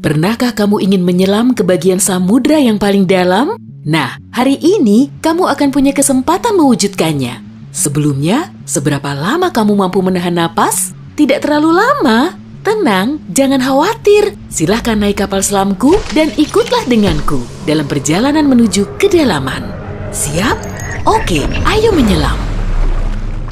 Pernahkah kamu ingin menyelam ke bagian samudra yang paling dalam? Nah, hari ini kamu akan punya kesempatan mewujudkannya. Sebelumnya, seberapa lama kamu mampu menahan napas? Tidak terlalu lama. Tenang, jangan khawatir. Silahkan naik kapal selamku dan ikutlah denganku dalam perjalanan menuju kedalaman. Siap? Oke, ayo menyelam.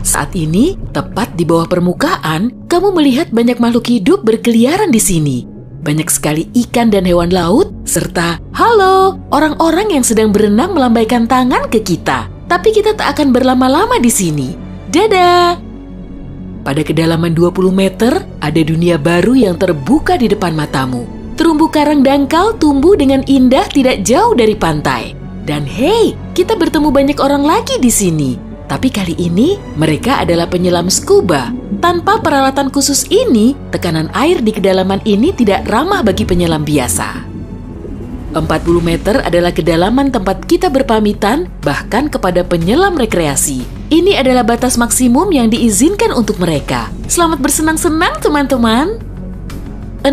Saat ini, tepat di bawah permukaan, kamu melihat banyak makhluk hidup berkeliaran di sini. Banyak sekali ikan dan hewan laut, serta halo, orang-orang yang sedang berenang melambaikan tangan ke kita. Tapi kita tak akan berlama-lama di sini. Dadah! Pada kedalaman 20 meter, ada dunia baru yang terbuka di depan matamu. Terumbu karang dangkal tumbuh dengan indah tidak jauh dari pantai. Dan hey, kita bertemu banyak orang lagi di sini. Tapi kali ini, mereka adalah penyelam scuba. Tanpa peralatan khusus ini, tekanan air di kedalaman ini tidak ramah bagi penyelam biasa. 40 meter adalah kedalaman tempat kita berpamitan, bahkan kepada penyelam rekreasi. Ini adalah batas maksimum yang diizinkan untuk mereka. Selamat bersenang-senang, teman-teman. 60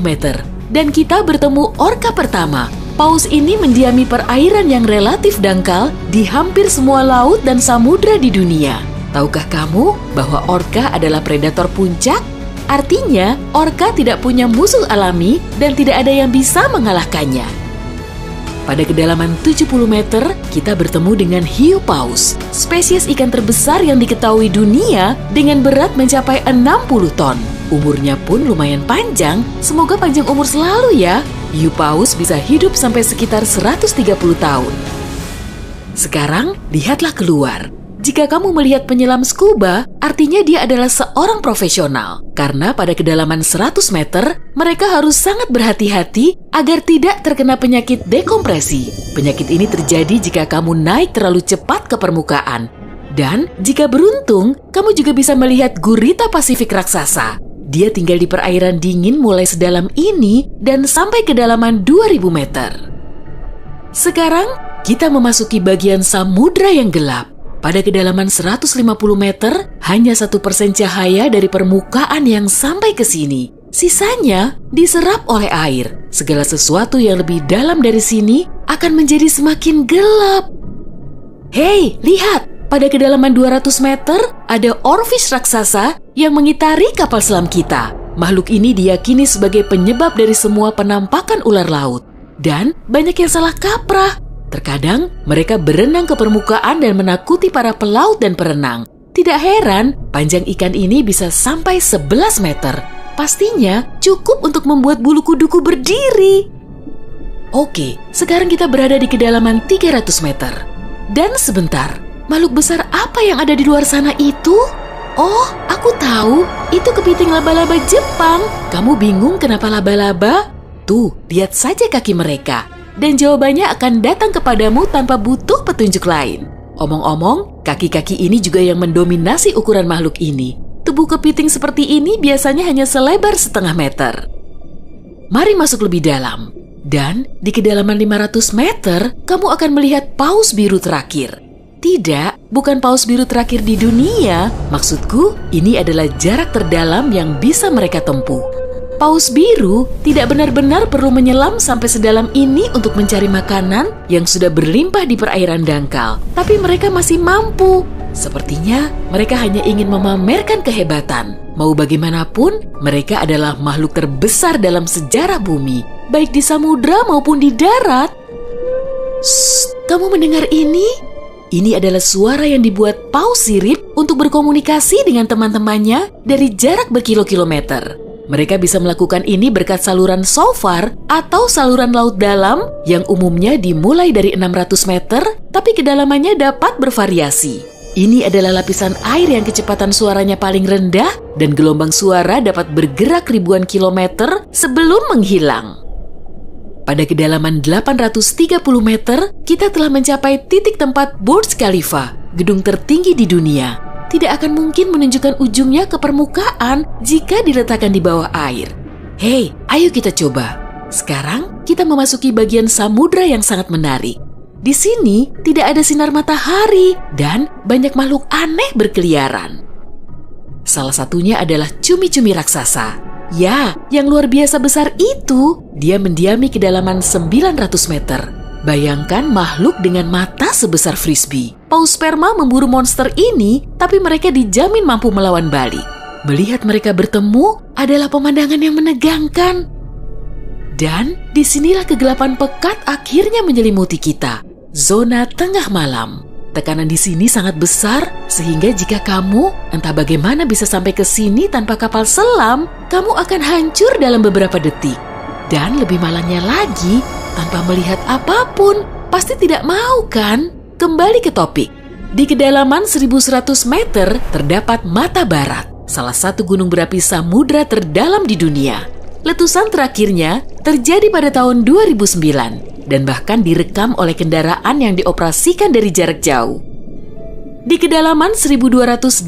meter, dan kita bertemu orka pertama. Paus ini mendiami perairan yang relatif dangkal di hampir semua laut dan samudra di dunia. Tahukah kamu bahwa orka adalah predator puncak? Artinya, orka tidak punya musuh alami dan tidak ada yang bisa mengalahkannya. Pada kedalaman 70 meter, kita bertemu dengan hiu paus, spesies ikan terbesar yang diketahui dunia dengan berat mencapai 60 ton. Umurnya pun lumayan panjang, semoga panjang umur selalu ya. Hiu paus bisa hidup sampai sekitar 130 tahun. Sekarang, lihatlah keluar. Jika kamu melihat penyelam scuba, artinya dia adalah seorang profesional. Karena pada kedalaman 100 meter, mereka harus sangat berhati-hati agar tidak terkena penyakit dekompresi. Penyakit ini terjadi jika kamu naik terlalu cepat ke permukaan. Dan jika beruntung, kamu juga bisa melihat gurita Pasifik raksasa. Dia tinggal di perairan dingin mulai sedalam ini dan sampai kedalaman 2000 meter. Sekarang, kita memasuki bagian samudra yang gelap. Pada kedalaman 150 meter, hanya 1% cahaya dari permukaan yang sampai ke sini. Sisanya diserap oleh air. Segala sesuatu yang lebih dalam dari sini akan menjadi semakin gelap. Hei, lihat! Pada kedalaman 200 meter, ada oarfish raksasa yang mengitari kapal selam kita. Makhluk ini diyakini sebagai penyebab dari semua penampakan ular laut. Dan banyak yang salah kaprah. Terkadang, mereka berenang ke permukaan dan menakuti para pelaut dan perenang. Tidak heran, panjang ikan ini bisa sampai 11 meter. Pastinya cukup untuk membuat bulu kuduku berdiri. Oke, sekarang kita berada di kedalaman 300 meter. Dan sebentar, makhluk besar apa yang ada di luar sana itu? Oh, aku tahu. Itu kepiting laba-laba Jepang. Kamu bingung kenapa laba-laba? Tuh, lihat saja kaki mereka. Dan jawabannya akan datang kepadamu tanpa butuh petunjuk lain. Omong-omong, kaki-kaki ini juga yang mendominasi ukuran makhluk ini. Tubuh kepiting seperti ini biasanya hanya selebar setengah meter. Mari masuk lebih dalam. Dan di kedalaman 500 meter, kamu akan melihat paus biru terakhir. Tidak, bukan paus biru terakhir di dunia. Maksudku, ini adalah jarak terdalam yang bisa mereka tempuh. Paus biru tidak benar-benar perlu menyelam sampai sedalam ini untuk mencari makanan yang sudah berlimpah di perairan dangkal. Tapi mereka masih mampu. Sepertinya mereka hanya ingin memamerkan kehebatan. Mau bagaimanapun, mereka adalah makhluk terbesar dalam sejarah bumi, baik di samudra maupun di darat. Shh, kamu mendengar ini? Ini adalah suara yang dibuat paus sirip untuk berkomunikasi dengan teman-temannya dari jarak berkilo-kilometer. Mereka bisa melakukan ini berkat saluran SOFAR atau saluran laut dalam yang umumnya dimulai dari 600 meter, tapi kedalamannya dapat bervariasi. Ini adalah lapisan air yang kecepatan suaranya paling rendah dan gelombang suara dapat bergerak ribuan kilometer sebelum menghilang. Pada kedalaman 830 meter, kita telah mencapai titik tempat Burj Khalifa, gedung tertinggi di dunia. Tidak akan mungkin menunjukkan ujungnya ke permukaan jika diletakkan di bawah air. Hei, ayo kita coba. Sekarang kita memasuki bagian samudra yang sangat menarik. Di sini tidak ada sinar matahari dan banyak makhluk aneh berkeliaran. Salah satunya adalah cumi-cumi raksasa. Ya, yang luar biasa besar itu. Dia mendiami kedalaman 900 meter. Bayangkan makhluk dengan mata sebesar frisbee. Paus sperma memburu monster ini, tapi mereka dijamin mampu melawan balik. Melihat mereka bertemu adalah pemandangan yang menegangkan. Dan disinilah kegelapan pekat akhirnya menyelimuti kita. Zona tengah malam. Tekanan di sini sangat besar, sehingga jika kamu entah bagaimana bisa sampai ke sini tanpa kapal selam, kamu akan hancur dalam beberapa detik. Dan lebih malangnya lagi, tanpa melihat apapun, pasti tidak mau kan? Kembali ke topik. Di kedalaman 1100 meter terdapat Mata Barat, salah satu gunung berapi samudra terdalam di dunia. Letusan terakhirnya terjadi pada tahun 2009 dan bahkan direkam oleh kendaraan yang dioperasikan dari jarak jauh. Di kedalaman 1280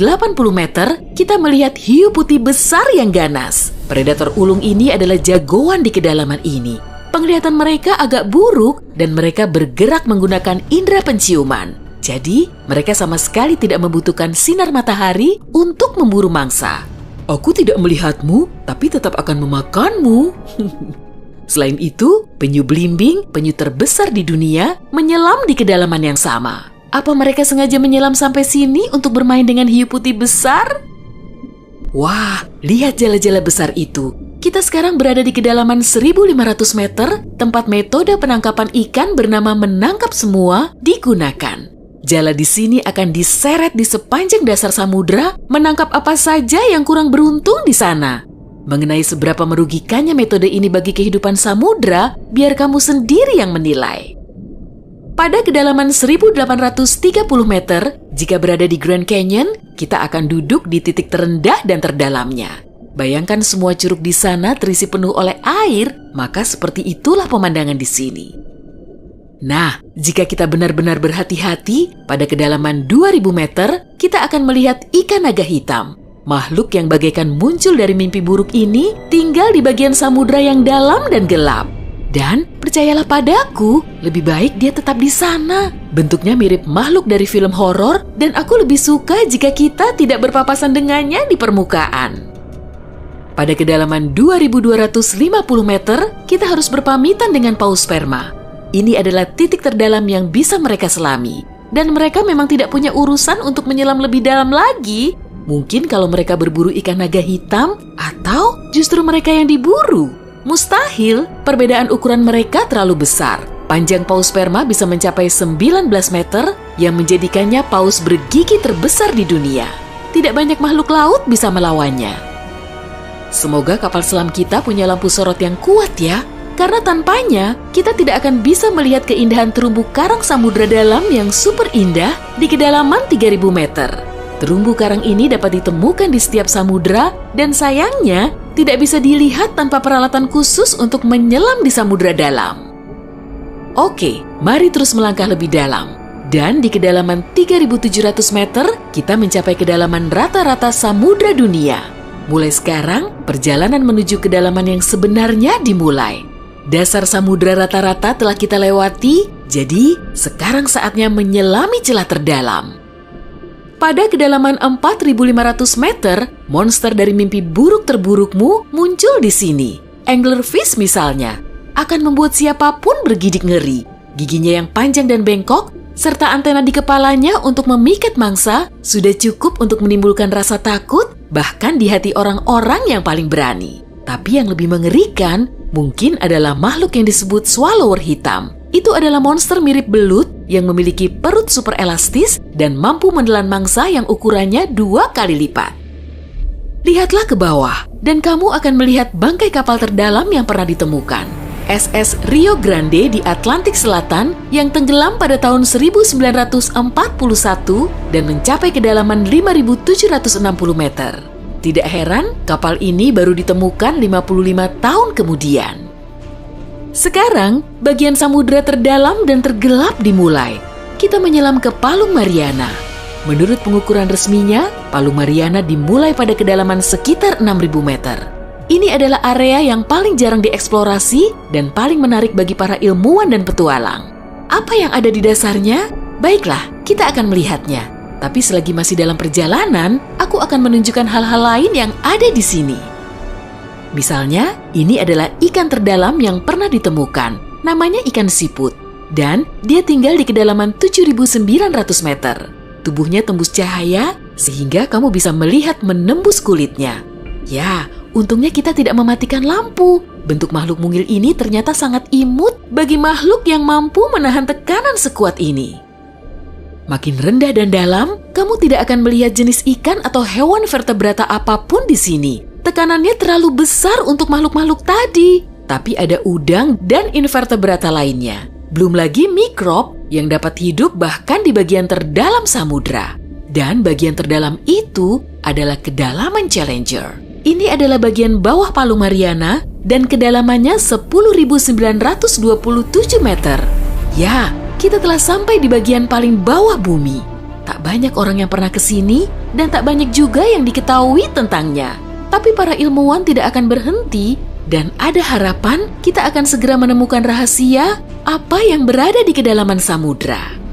meter, kita melihat hiu putih besar yang ganas. Predator ulung ini adalah jagoan di kedalaman ini. Penglihatan mereka agak buruk dan mereka bergerak menggunakan indera penciuman. Jadi, mereka sama sekali tidak membutuhkan sinar matahari untuk memburu mangsa. Aku tidak melihatmu, tapi tetap akan memakanmu. Selain itu, penyu belimbing, penyu terbesar di dunia, menyelam di kedalaman yang sama. Apa mereka sengaja menyelam sampai sini untuk bermain dengan hiu putih besar? Wah, lihat jala-jala besar itu. Kita sekarang berada di kedalaman 1500 meter, tempat metode penangkapan ikan bernama menangkap semua digunakan. Jala di sini akan diseret di sepanjang dasar samudra, menangkap apa saja yang kurang beruntung di sana. Mengenai seberapa merugikannya metode ini bagi kehidupan samudra, biar kamu sendiri yang menilai. Pada kedalaman 1830 meter, jika berada di Grand Canyon, kita akan duduk di titik terendah dan terdalamnya. Bayangkan semua curug di sana terisi penuh oleh air, maka seperti itulah pemandangan di sini. Nah, jika kita benar-benar berhati-hati, pada kedalaman 2000 meter, kita akan melihat ikan naga hitam. Makhluk yang bagaikan muncul dari mimpi buruk ini tinggal di bagian samudra yang dalam dan gelap. Dan percayalah padaku, lebih baik dia tetap di sana. Bentuknya mirip makhluk dari film horor dan aku lebih suka jika kita tidak berpapasan dengannya di permukaan. Pada kedalaman 2250 meter, kita harus berpamitan dengan paus sperma. Ini adalah titik terdalam yang bisa mereka selami. Dan mereka memang tidak punya urusan untuk menyelam lebih dalam lagi. Mungkin kalau mereka berburu ikan naga hitam, atau justru mereka yang diburu. Mustahil, perbedaan ukuran mereka terlalu besar. Panjang paus sperma bisa mencapai 19 meter yang menjadikannya paus bergigi terbesar di dunia. Tidak banyak makhluk laut bisa melawannya. Semoga kapal selam kita punya lampu sorot yang kuat ya. Karena tanpanya, kita tidak akan bisa melihat keindahan terumbu karang samudra dalam yang super indah di kedalaman 3000 meter. Terumbu karang ini dapat ditemukan di setiap samudra dan sayangnya tidak bisa dilihat tanpa peralatan khusus untuk menyelam di samudra dalam. Oke, mari terus melangkah lebih dalam. Dan di kedalaman 3700 meter, kita mencapai kedalaman rata-rata samudra dunia. Mulai sekarang, perjalanan menuju kedalaman yang sebenarnya dimulai. Dasar samudra rata-rata telah kita lewati, jadi sekarang saatnya menyelami celah terdalam. Pada kedalaman 4500 meter, monster dari mimpi buruk terburukmu muncul di sini. Anglerfish misalnya, akan membuat siapapun bergidik ngeri. Giginya yang panjang dan bengkok, serta antena di kepalanya untuk memikat mangsa, sudah cukup untuk menimbulkan rasa takut, bahkan di hati orang-orang yang paling berani. Tapi yang lebih mengerikan, mungkin adalah makhluk yang disebut swallower hitam. Itu adalah monster mirip belut yang memiliki perut super elastis dan mampu menelan mangsa yang ukurannya 2 kali lipat. Lihatlah ke bawah, dan kamu akan melihat bangkai kapal terdalam yang pernah ditemukan. SS Rio Grande di Atlantik Selatan yang tenggelam pada tahun 1941 dan mencapai kedalaman 5.760 meter. Tidak heran, kapal ini baru ditemukan 55 tahun kemudian. Sekarang, bagian samudra terdalam dan tergelap dimulai. Kita menyelam ke Palung Mariana. Menurut pengukuran resminya, Palung Mariana dimulai pada kedalaman sekitar 6.000 meter. Ini adalah area yang paling jarang dieksplorasi dan paling menarik bagi para ilmuwan dan petualang. Apa yang ada di dasarnya? Baiklah, kita akan melihatnya. Tapi selagi masih dalam perjalanan, aku akan menunjukkan hal-hal lain yang ada di sini. Misalnya, ini adalah ikan terdalam yang pernah ditemukan. Namanya ikan siput. Dan dia tinggal di kedalaman 7.900 meter. Tubuhnya tembus cahaya sehingga kamu bisa melihat menembus kulitnya. Ya, untungnya kita tidak mematikan lampu. Bentuk makhluk mungil ini ternyata sangat imut bagi makhluk yang mampu menahan tekanan sekuat ini. Makin rendah dan dalam, kamu tidak akan melihat jenis ikan atau hewan vertebrata apapun di sini. Tekanannya terlalu besar untuk makhluk-makhluk tadi. Tapi ada udang dan invertebrata lainnya. Belum lagi mikrob yang dapat hidup bahkan di bagian terdalam samudra. Dan bagian terdalam itu adalah kedalaman Challenger. Ini adalah bagian bawah Palu Mariana dan kedalamannya 10.927 meter. Ya, kita telah sampai di bagian paling bawah bumi. Tak banyak orang yang pernah ke sini dan tak banyak juga yang diketahui tentangnya. Tapi para ilmuwan tidak akan berhenti dan ada harapan kita akan segera menemukan rahasia apa yang berada di kedalaman samudra.